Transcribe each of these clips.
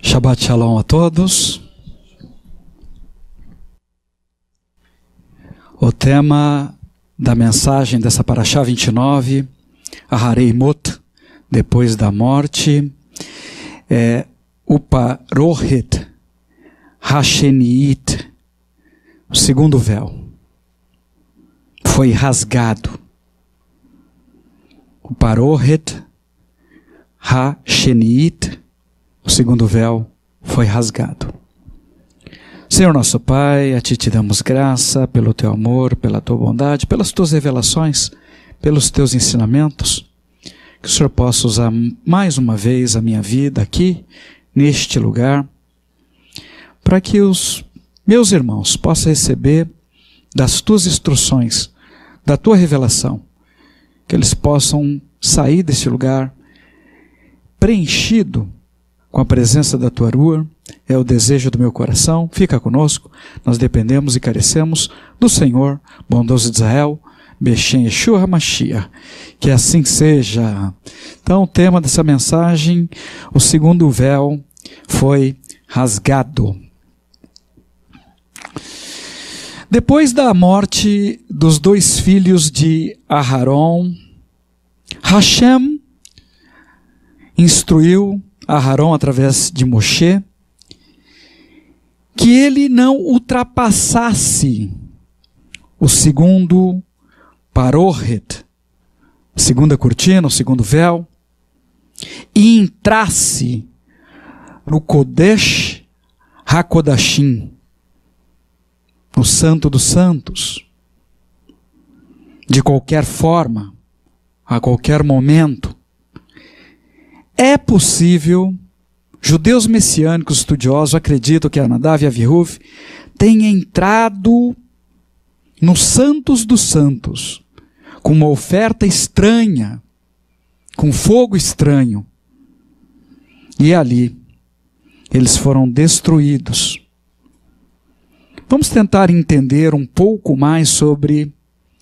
Shabbat Shalom a todos. O tema da mensagem dessa Parashá 29, Aharei Mot, depois da morte, é Uparohet Hasheniit, o segundo véu. Foi rasgado. Uparohet Hasheniit, o segundo véu foi rasgado. Senhor nosso Pai, a Ti te damos graça pelo Teu amor, pela Tua bondade, pelas Tuas revelações, pelos Teus ensinamentos. Que o Senhor possa usar mais uma vez a minha vida aqui, neste lugar, para que os meus irmãos possam receber das Tuas instruções, da Tua revelação, que eles possam sair deste lugar preenchido com a presença da Tua Rua. É o desejo do meu coração. Fica conosco, nós dependemos e carecemos do Senhor, bondoso de Israel, Beshem Yeshua HaMashiach. Que assim seja. Então o tema dessa mensagem, o segundo véu foi rasgado. Depois da morte dos dois filhos de Aharon, Hashem instruiu Aharon através de Moshe que ele não ultrapassasse o segundo Parohet, a segunda cortina, o segundo véu, e entrasse no Kodesh HaKodashim, no Santo dos Santos, de qualquer forma, a qualquer momento. É possível, judeus messiânicos estudiosos acreditam que Nadav e Avihu tenham entrado nos Santos dos Santos, com uma oferta estranha, com fogo estranho, e ali eles foram destruídos. Vamos tentar entender um pouco mais sobre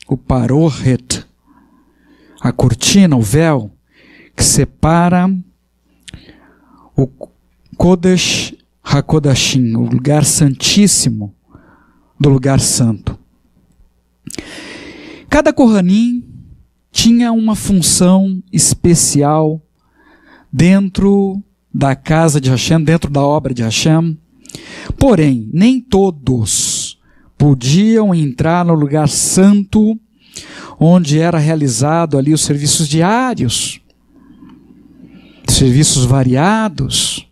o Parohet, a cortina, o véu, que separa o Kodesh HaKodashim, o lugar santíssimo, do lugar santo. Cada Kohanim tinha uma função especial dentro da casa de Hashem, dentro da obra de Hashem. Porém, nem todos podiam entrar no lugar santo, onde era realizado ali os serviços diários, serviços variados,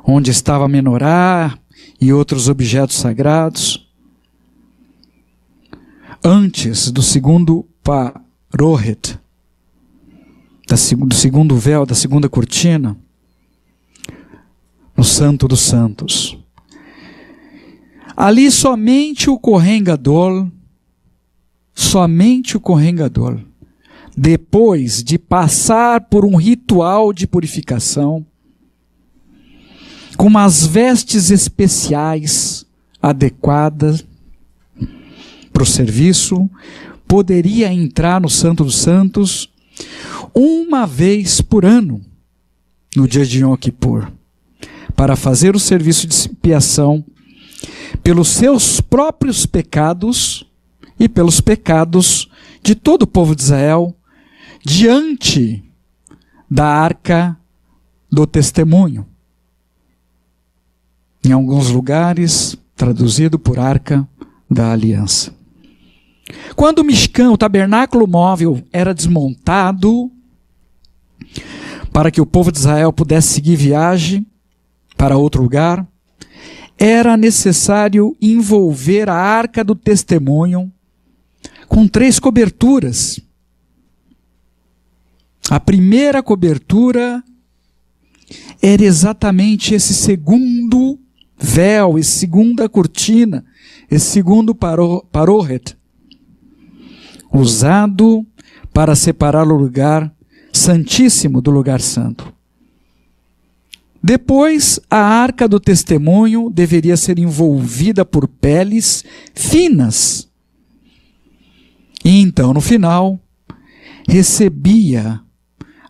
onde estava a menorá e outros objetos sagrados. Antes do segundo Parohet, do segundo véu, da segunda cortina, no Santo dos Santos. Ali somente o Kohen Gadol, depois de passar por um ritual de purificação, com umas vestes especiais adequadas para o serviço, poderia entrar no Santo dos Santos uma vez por ano, no dia de Yom Kippur, para fazer o serviço de expiação pelos seus próprios pecados e pelos pecados de todo o povo de Israel, diante da Arca do Testemunho. Em alguns lugares, traduzido por Arca da Aliança. Quando o Mishkan, o tabernáculo móvel, era desmontado, para que o povo de Israel pudesse seguir viagem para outro lugar, era necessário envolver a Arca do Testemunho com 3 coberturas. A primeira cobertura era exatamente esse segundo véu, essa segunda cortina, esse segundo Parohet, usado para separar o lugar santíssimo do lugar santo. Depois, a arca do testemunho deveria ser envolvida por peles finas. E então, no final, recebia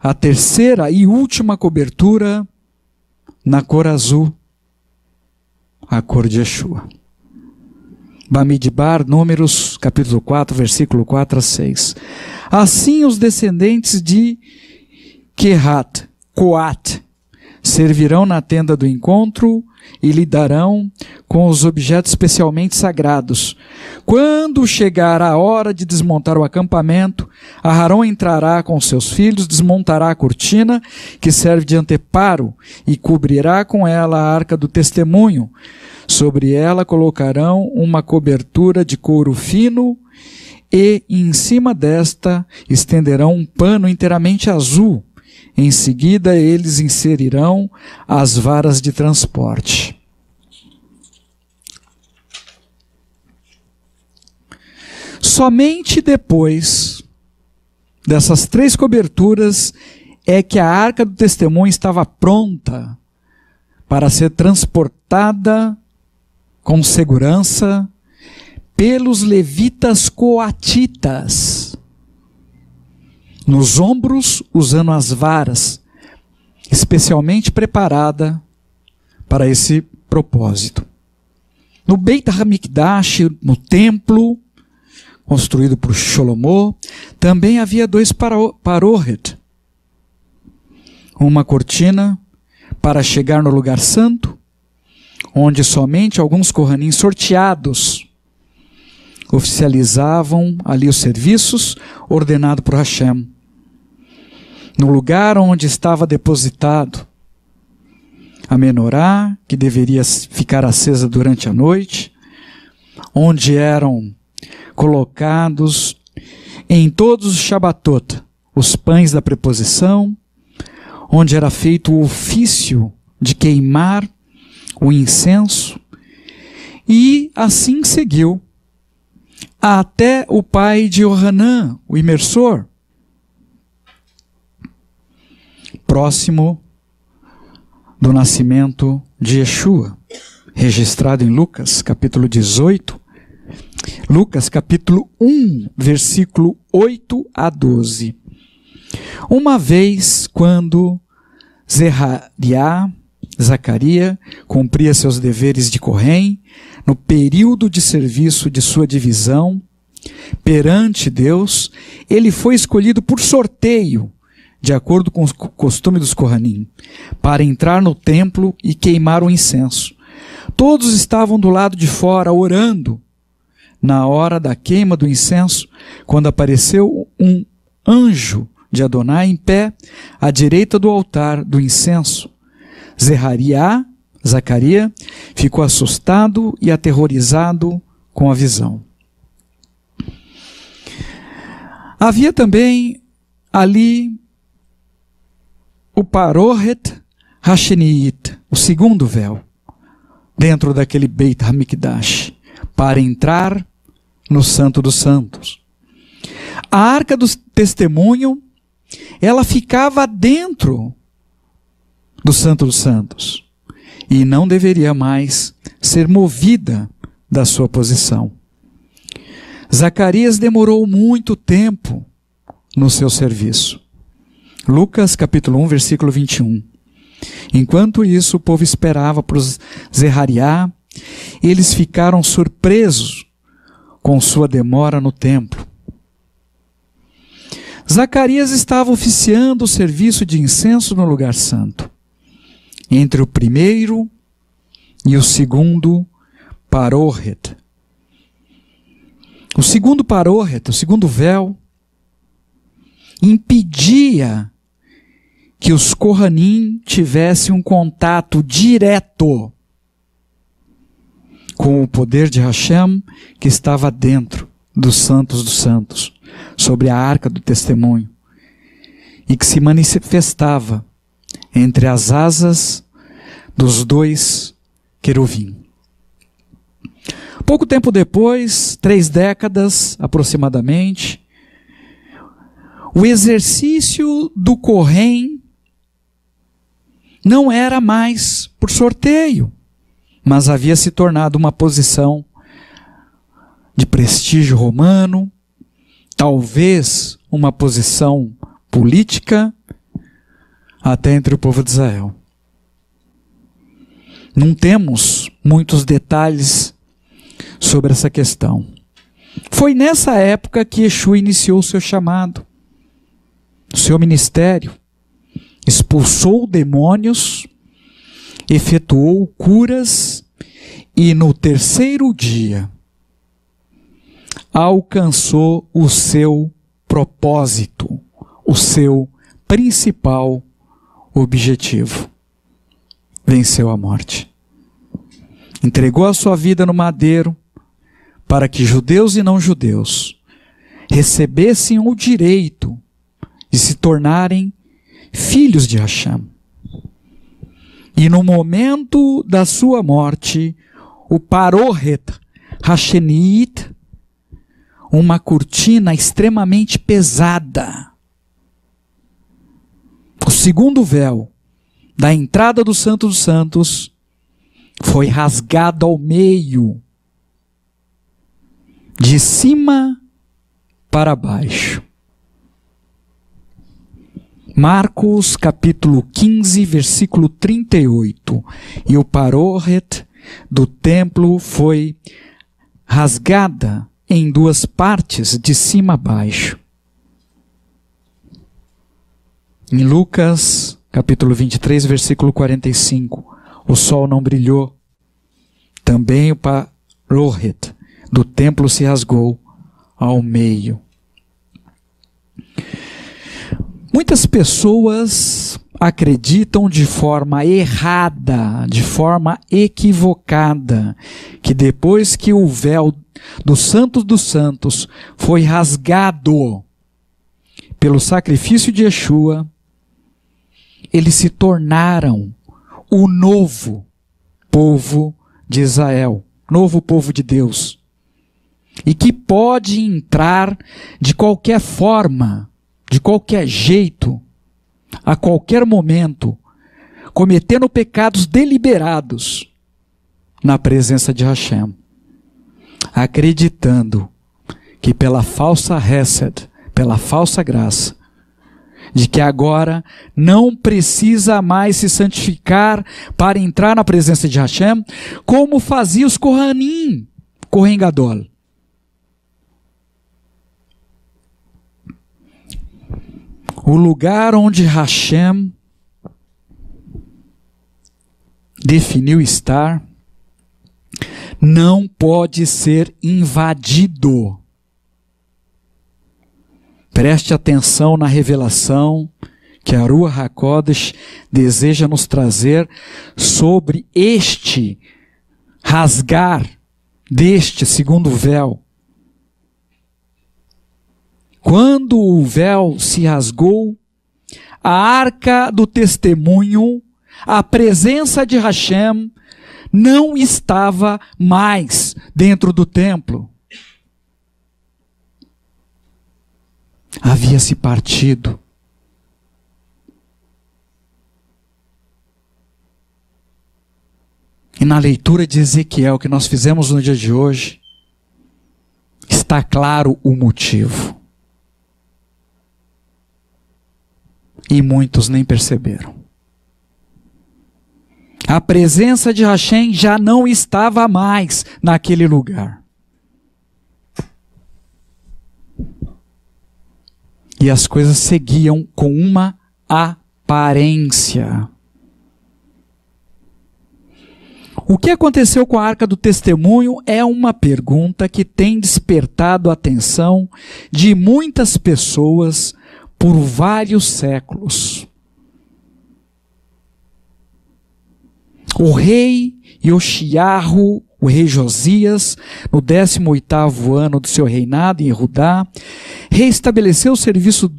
a terceira e última cobertura na cor azul, a cor de Yeshua. Bamidbar, Números, capítulo 4, versículo 4 a 6. Assim os descendentes de Coat servirão na tenda do encontro e lidarão com os objetos especialmente sagrados. Quando chegar a hora de desmontar o acampamento, Arão entrará com seus filhos, desmontará a cortina que serve de anteparo e cobrirá com ela a arca do testemunho. Sobre ela colocarão uma cobertura de couro fino e em cima desta estenderão um pano inteiramente azul. Em seguida, eles inserirão as varas de transporte. Somente depois dessas 3 coberturas é que a arca do testemunho estava pronta para ser transportada com segurança pelos levitas coatitas, nos ombros usando as varas, especialmente preparada para esse propósito. No Beit HaMikdash, no templo, construído por Shlomo, também havia 2 parohet. Uma cortina para chegar no lugar santo, onde somente alguns Kohanim sorteados oficializavam ali os serviços ordenados por Hashem. No lugar onde estava depositado a menorá, que deveria ficar acesa durante a noite, onde eram colocados em todos os Shabbatot os pães da preposição, onde era feito o ofício de queimar o incenso, e assim seguiu até o pai de Yohanan, o imersor, próximo do nascimento de Yeshua, registrado em Lucas, capítulo 18, Lucas, capítulo 1, versículo 8 a 12. Uma vez, quando Zacarias cumpria seus deveres de Kohen, no período de serviço de sua divisão, perante Deus, ele foi escolhido por sorteio, de acordo com o costume dos Kohanim, para entrar no templo e queimar o incenso. Todos estavam do lado de fora orando. Na hora da queima do incenso, quando apareceu um anjo de Adonai em pé, à direita do altar do incenso, Zacarias, ficou assustado e aterrorizado com a visão. Havia também ali o Parohet Hasheniit, o segundo véu, dentro daquele Beit HaMikdash, para entrar no Santo dos Santos. A Arca do Testemunho, ela ficava dentro do Santo dos Santos e não deveria mais ser movida da sua posição. Zacarias demorou muito tempo no seu serviço. Lucas capítulo 1, versículo 21. Enquanto isso, o povo esperava por Zerariá, eles ficaram surpresos com sua demora no templo. Zacarias estava oficiando o serviço de incenso no lugar santo, entre o primeiro e o segundo Parohet. O segundo Parohet, o segundo véu, impedia que os Kohanim tivessem um contato direto com o poder de Hashem que estava dentro dos santos dos santos, sobre a arca do testemunho, e que se manifestava entre as asas dos 2 queruvim. Pouco tempo depois, 3 décadas aproximadamente, o exercício do Kohen não era mais por sorteio, mas havia se tornado uma posição de prestígio romano, talvez uma posição política, até entre o povo de Israel. Não temos muitos detalhes sobre essa questão. Foi nessa época que Yeshua iniciou o seu chamado, o seu ministério. Expulsou demônios, efetuou curas e no terceiro dia alcançou o seu propósito, o seu principal objetivo. Venceu a morte. Entregou a sua vida no madeiro para que judeus e não judeus recebessem o direito de se tornarem filhos de Hashem. E no momento da sua morte, o Parohet Hasheniit, uma cortina extremamente pesada, o segundo véu da entrada do Santo dos Santos, foi rasgado ao meio, de cima para baixo. Marcos capítulo 15, versículo 38. E o Parohet do templo foi rasgada em duas partes, de cima a baixo. Em Lucas capítulo 23, versículo 45. O sol não brilhou. Também o Parohet do templo se rasgou ao meio. Muitas pessoas acreditam de forma errada, de forma equivocada, que depois que o véu do Santo dos Santos foi rasgado pelo sacrifício de Yeshua, eles se tornaram o novo povo de Israel, novo povo de Deus, e que pode entrar de qualquer forma, de qualquer jeito, a qualquer momento, cometendo pecados deliberados na presença de Hashem, acreditando que pela falsa Hesed, pela falsa graça, de que agora não precisa mais se santificar para entrar na presença de Hashem, como fazia os Kohanim, Kohen Gadol. O lugar onde Hashem definiu estar não pode ser invadido. Preste atenção na revelação que a Ruach HaKodesh deseja nos trazer sobre este rasgar deste segundo véu. Quando o véu se rasgou, a arca do testemunho, a presença de Hashem, não estava mais dentro do templo. Havia se partido. E na leitura de Ezequiel que nós fizemos no dia de hoje, está claro o motivo. E muitos nem perceberam. A presença de Hashem já não estava mais naquele lugar. E as coisas seguiam com uma aparência. O que aconteceu com a Arca do Testemunho é uma pergunta que tem despertado a atenção de muitas pessoas por vários séculos. O rei Yoshiarru, o rei Josias, no 18º ano do seu reinado em Judá, reestabeleceu o serviço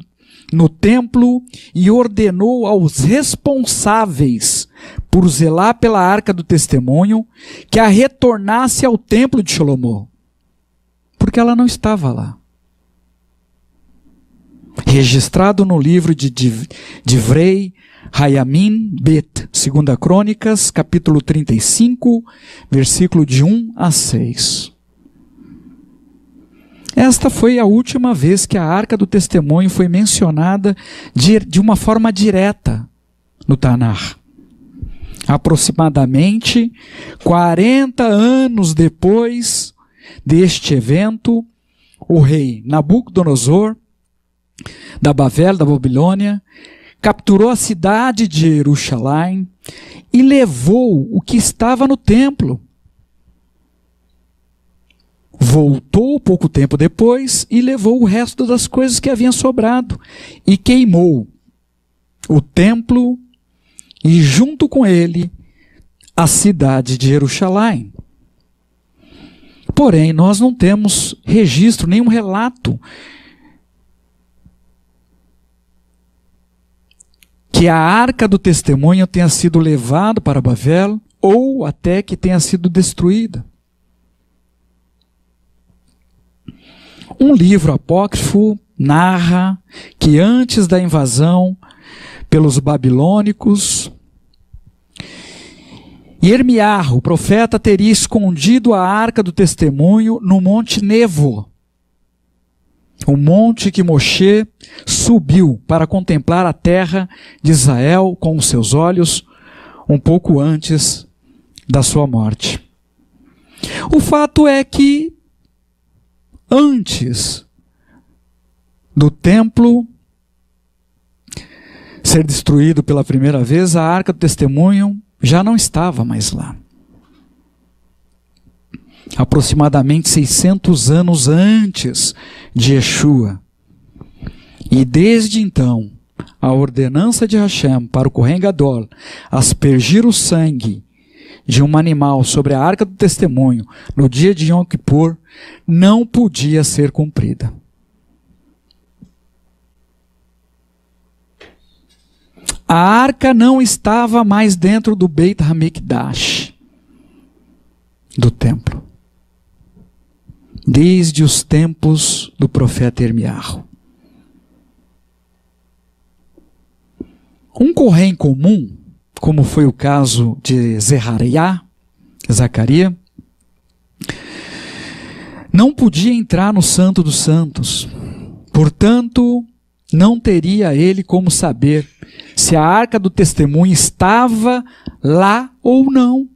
no templo e ordenou aos responsáveis por zelar pela Arca do Testemunho que a retornasse ao templo de Salomão, porque ela não estava lá. registrado no livro de Divrei Hayamim Bet, 2 Crônicas, capítulo 35, versículo de 1 a 6. Esta foi a última vez que a Arca do Testemunho foi mencionada de uma forma direta no Tanar. Aproximadamente 40 anos depois deste evento, o rei Nabucodonosor, da Babel, da Babilônia, capturou a cidade de Jerusalém e levou o que estava no templo. Voltou pouco tempo depois e levou o resto das coisas que haviam sobrado e queimou o templo e junto com ele a cidade de Jerusalém. Porém, nós não temos registro, nenhum relato que a Arca do Testemunho tenha sido levada para Babel ou até que tenha sido destruída. Um livro apócrifo narra que antes da invasão pelos babilônicos, Irmiarro, o profeta, teria escondido a Arca do Testemunho no Monte Nevo, o monte que Moshe subiu para contemplar a terra de Israel com os seus olhos um pouco antes da sua morte. O fato é que antes do templo ser destruído pela primeira vez, a Arca do Testemunho já não estava mais lá. Aproximadamente 600 anos antes de Yeshua. E desde então, a ordenança de Hashem para o Kohen Gadol aspergir o sangue de um animal sobre a Arca do Testemunho no dia de Yom Kippur não podia ser cumprida. A arca não estava mais dentro do Beit HaMikdash, do templo, desde os tempos do profeta Irmiarro. Um Kohen comum, como foi o caso de Zacarias, não podia entrar no Santo dos Santos. Portanto, não teria ele como saber se a Arca do Testemunho estava lá ou não.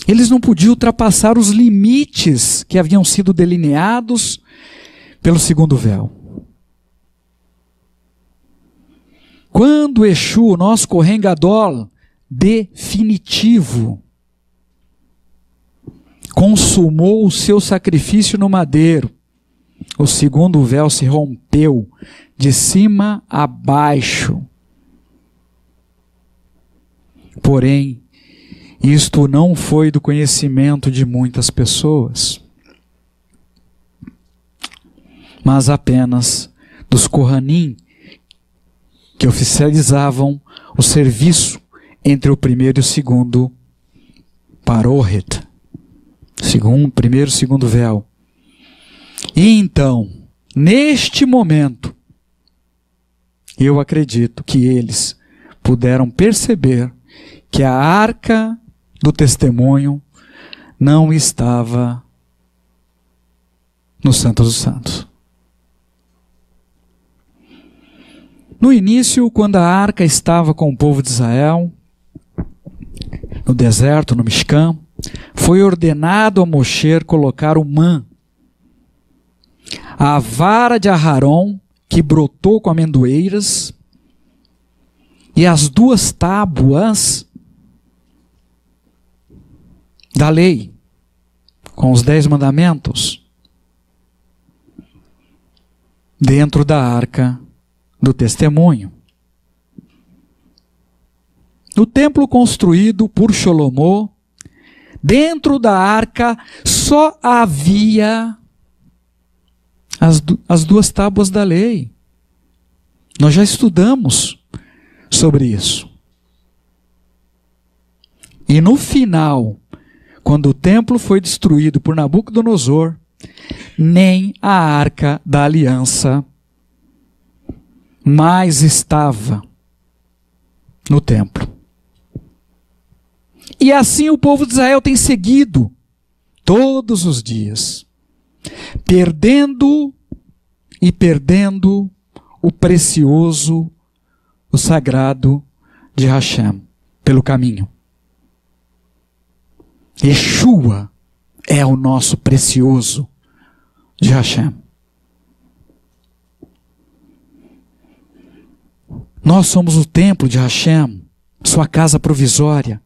Eles não podiam ultrapassar os limites que haviam sido delineados pelo segundo véu. Quando Exu, o nosso Kohen Gadol definitivo, consumou o seu sacrifício no madeiro, o segundo véu se rompeu de cima a baixo. Porém, isto não foi do conhecimento de muitas pessoas, mas apenas dos Kohanim, que oficializavam o serviço entre o primeiro e o segundo Parohet, primeiro e segundo véu. E então, neste momento, eu acredito que eles puderam perceber que a Arca do Testemunho não estava no Santo dos Santos. No início, quando a arca estava com o povo de Israel, no deserto, no Mishkan, foi ordenado a Moshe colocar o man, a vara de Aharon, que brotou com amendoeiras, e as 2 tábuas da lei, com os 10 mandamentos, dentro da Arca do Testemunho. No templo construído por Salomão, dentro da arca só havia as 2 tábuas da lei. Nós já estudamos sobre isso. E no final, quando o templo foi destruído por Nabucodonosor, nem a arca da aliança mais estava no templo. E assim o povo de Israel tem seguido todos os dias, perdendo o precioso, o sagrado de Hashem pelo caminho. Yeshua é o nosso precioso de Hashem. Nós somos o templo de Hashem, sua casa provisória.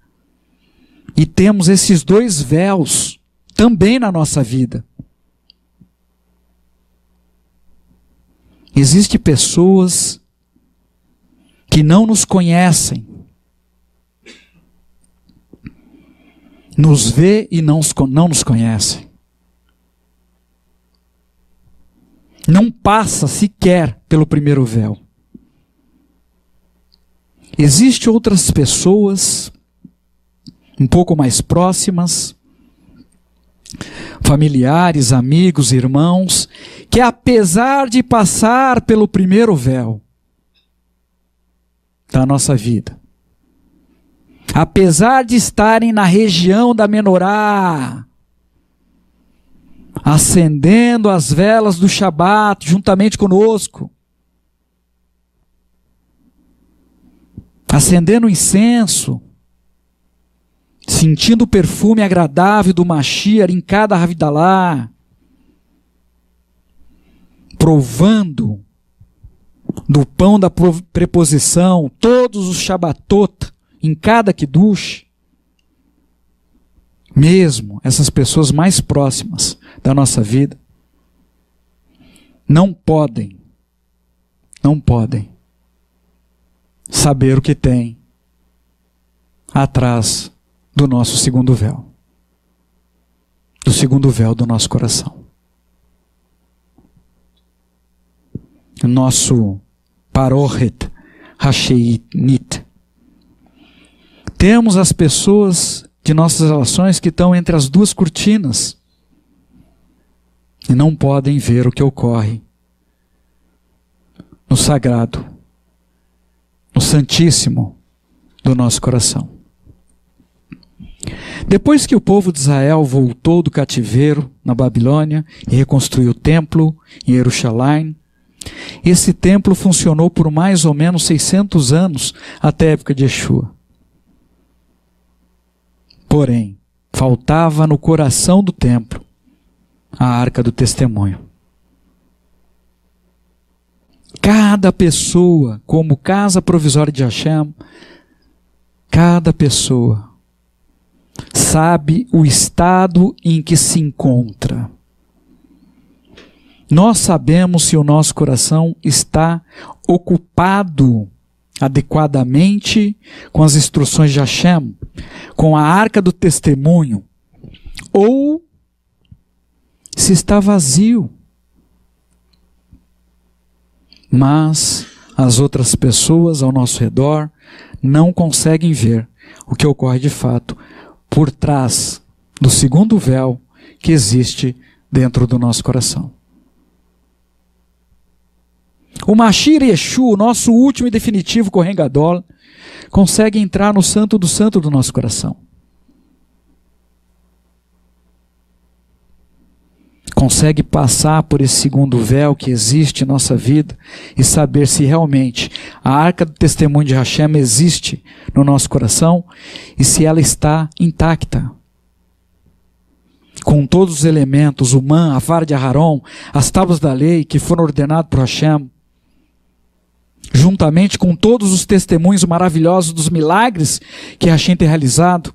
E temos esses dois véus também na nossa vida. Existem pessoas que não nos conhecem, nos vê e não nos conhecem. Não passa sequer pelo primeiro véu. Existem outras pessoas um pouco mais próximas, familiares, amigos, irmãos, que apesar de passar pelo primeiro véu da nossa vida, apesar de estarem na região da menorá, acendendo as velas do Shabat juntamente conosco, acendendo incenso, sentindo o perfume agradável do Mashiach em cada Havidalá, provando do pão da preposição, todos os Shabbatot, em cada Kiddush, mesmo essas pessoas mais próximas da nossa vida, não podem saber o que tem atrás do nosso segundo véu, do segundo véu do nosso coração. O nosso Parochet Hasheinit. Temos as pessoas de nossas relações que estão entre as duas cortinas e não podem ver o que ocorre no sagrado, no santíssimo do nosso coração. Depois que o povo de Israel voltou do cativeiro na Babilônia e reconstruiu o templo em Jerusalém, esse templo funcionou por mais ou menos 600 anos até a época de Yeshua. Porém, faltava no coração do templo a arca do testemunho. Cada pessoa, como casa provisória de Hashem, cada pessoa sabe o estado em que se encontra. Nós sabemos se o nosso coração está ocupado adequadamente com as instruções de Hashem, com a arca do testemunho, ou se está vazio. Mas as outras pessoas ao nosso redor não conseguem ver o que ocorre de fato por trás do segundo véu que existe dentro do nosso coração. O Mashiach Yeshua, o nosso último e definitivo Kohen Gadol, consegue entrar no santo do santo do nosso coração. Consegue passar por esse segundo véu que existe em nossa vida e saber se realmente a arca do testemunho de Hashem existe no nosso coração e se ela está intacta. Com todos os elementos, o man, a vara de Aharon, as tábuas da lei que foram ordenadas por Hashem, juntamente com todos os testemunhos maravilhosos dos milagres que Hashem tem realizado,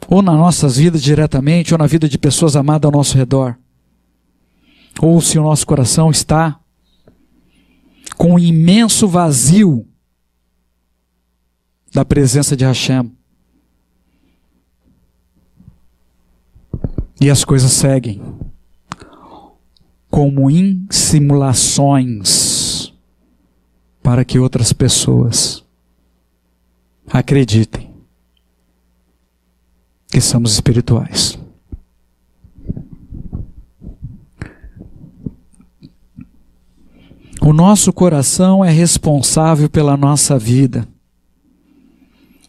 ou nas nossas vidas diretamente, ou na vida de pessoas amadas ao nosso redor, ou se o nosso coração está com um imenso vazio da presença de Hashem, e as coisas seguem como em simulações para que outras pessoas acreditem que somos espirituais. O nosso coração é responsável pela nossa vida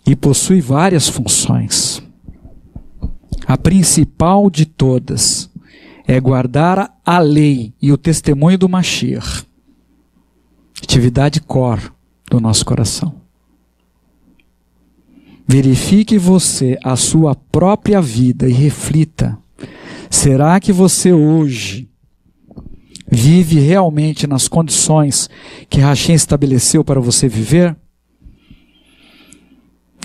e possui várias funções. A principal de todas é guardar a lei e o testemunho do Mashiach, atividade core do nosso coração. Verifique você a sua própria vida e reflita: será que você hoje vive realmente nas condições que Hashem estabeleceu para você viver?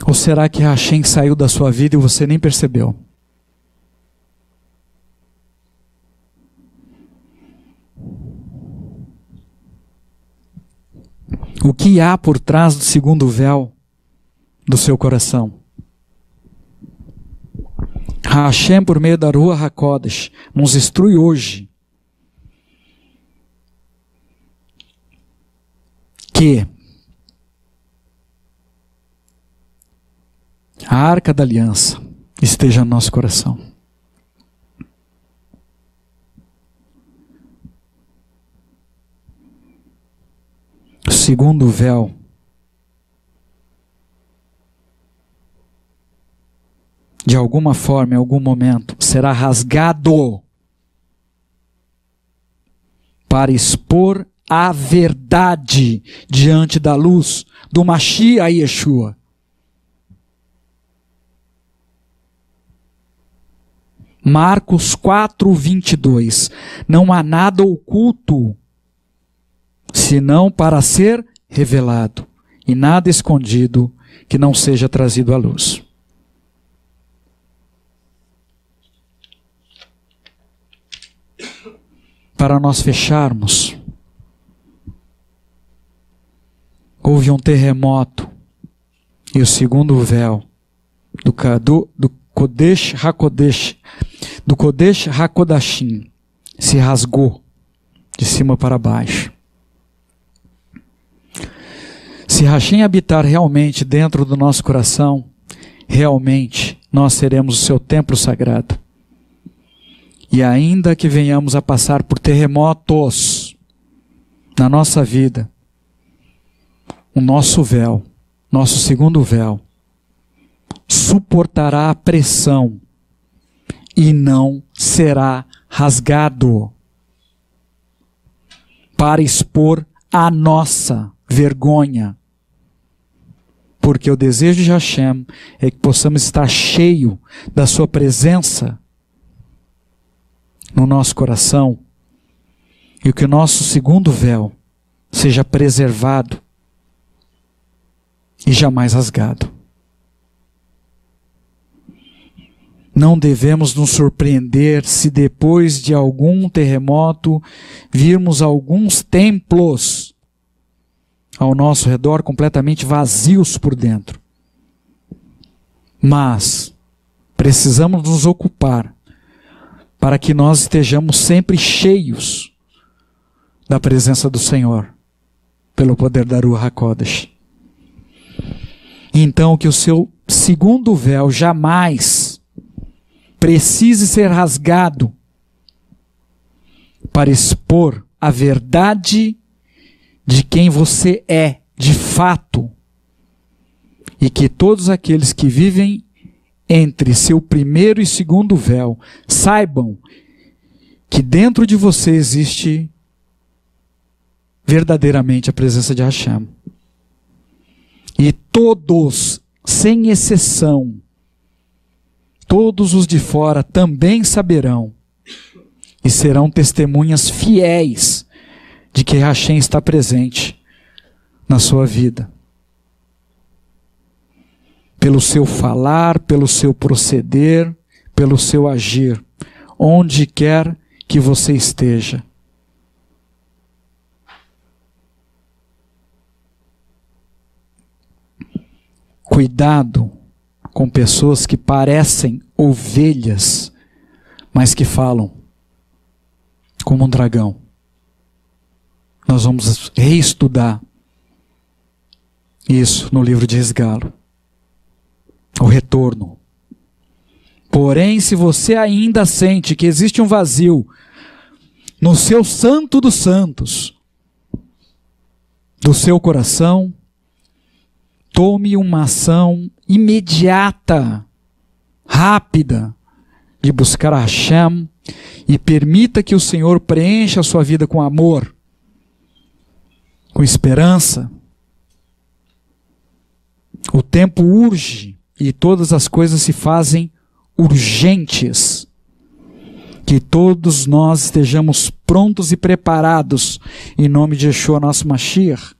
Ou será que Hashem saiu da sua vida e você nem percebeu? O que há por trás do segundo véu do seu coração? Hashem, por meio da Ruach HaKodesh, nos instrui hoje que a Arca da Aliança esteja no nosso coração. O segundo véu de alguma forma, em algum momento, será rasgado para expor a verdade diante da luz do Mashiach Yeshua. Marcos 4:22. Não há nada oculto, senão para ser revelado, e nada escondido que não seja trazido à luz. Para nós fecharmos, houve um terremoto e o segundo véu do Kodesh HaKodesh, do Kodesh HaKodashim, se rasgou de cima para baixo. Se Hashem habitar realmente dentro do nosso coração, realmente nós seremos o seu templo sagrado. E ainda que venhamos a passar por terremotos na nossa vida, o nosso véu, nosso segundo véu, suportará a pressão e não será rasgado para expor a nossa vergonha. Porque o desejo de Hashem é que possamos estar cheio da sua presença no nosso coração e que o nosso segundo véu seja preservado e jamais rasgado. Não devemos nos surpreender se depois de algum terremoto virmos alguns templos ao nosso redor completamente vazios por dentro. Mas precisamos nos ocupar para que nós estejamos sempre cheios da presença do Senhor, pelo poder da Ruach HaKodesh. Então, que o seu segundo véu jamais precise ser rasgado para expor a verdade de quem você é, de fato, e que todos aqueles que vivem entre seu primeiro e segundo véu saibam que dentro de você existe verdadeiramente a presença de Hashem. E todos, sem exceção, todos os de fora também saberão e serão testemunhas fiéis de que Hashem está presente na sua vida. Pelo seu falar, pelo seu proceder, pelo seu agir, onde quer que você esteja. Cuidado com pessoas que parecem ovelhas, mas que falam como um dragão. Nós vamos reestudar isso no livro de Esgalo. O retorno. Porém, se você ainda sente que existe um vazio no seu santo dos santos, do seu coração, tome uma ação imediata, rápida, de buscar a Hashem e permita que o Senhor preencha a sua vida com amor, com esperança. O tempo urge e todas as coisas se fazem urgentes. Que todos nós estejamos prontos e preparados em nome de Yeshua, nosso Mashiach.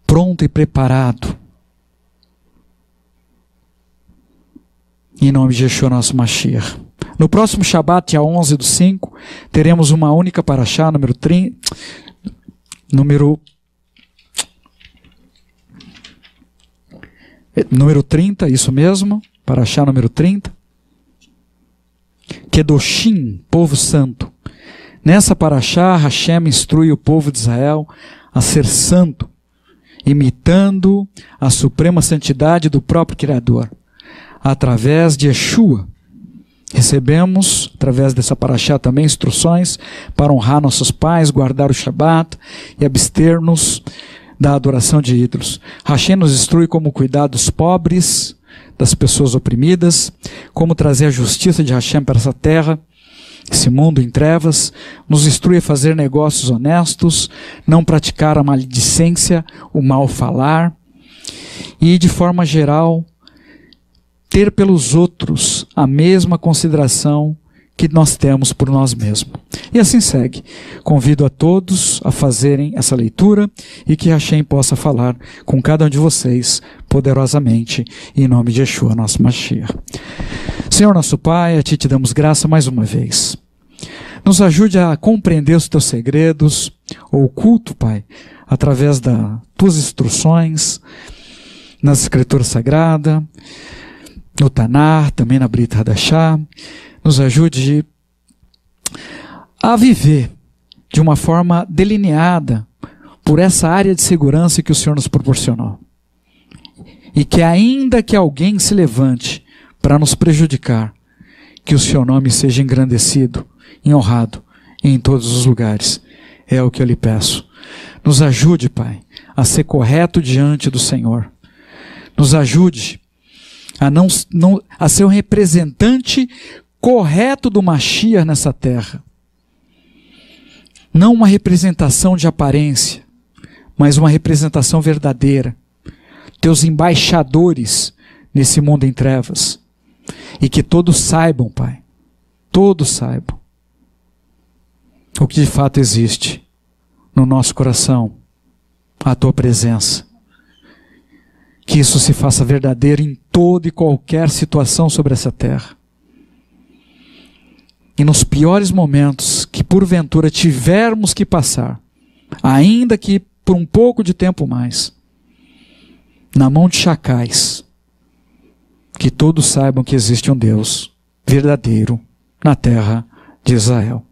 Pronto e preparado. Em nome de Yeshua, nosso Mashiach. No próximo Shabat, dia 11/5, teremos uma única parashá, número 30, isso mesmo, parashá número 30. Kedoshim, povo santo. Nessa parashá, Hashem instrui o povo de Israel a ser santo, imitando a suprema santidade do próprio Criador. Através de Yeshua, recebemos, através dessa parashá também, instruções para honrar nossos pais, guardar o Shabat e abster-nos da adoração de ídolos. Hashem nos instrui como cuidar dos pobres, das pessoas oprimidas, como trazer a justiça de Hashem para essa terra, esse mundo em trevas, nos instrui a fazer negócios honestos, não praticar a maledicência, o mal falar, e de forma geral, ter pelos outros a mesma consideração que nós temos por nós mesmos. E assim segue. Convido a todos a fazerem essa leitura e que Hashem possa falar com cada um de vocês poderosamente em nome de Yeshua, nosso Mashiach. Senhor nosso Pai, a Ti te damos graça mais uma vez. Nos ajude a compreender os Teus segredos, o oculto, Pai, através das Tuas instruções, nas Escrituras Sagradas, no Tanar, também na Brit Hadashah. Nos ajude a viver de uma forma delineada por essa área de segurança que o Senhor nos proporcionou. E que ainda que alguém se levante para nos prejudicar, que o Seu nome seja engrandecido e honrado em todos os lugares. É o que eu lhe peço. Nos ajude, Pai, a ser correto diante do Senhor. Nos ajude a ser um representante correto do Mashiach nessa terra. Não uma representação de aparência, mas uma representação verdadeira. Teus embaixadores nesse mundo em trevas. E que todos saibam, Pai, todos saibam o que de fato existe no nosso coração, a Tua presença. Que isso se faça verdadeiro em toda e qualquer situação sobre essa terra. E nos piores momentos que porventura tivermos que passar, ainda que por um pouco de tempo mais, na mão de chacais, que todos saibam que existe um Deus verdadeiro na terra de Israel.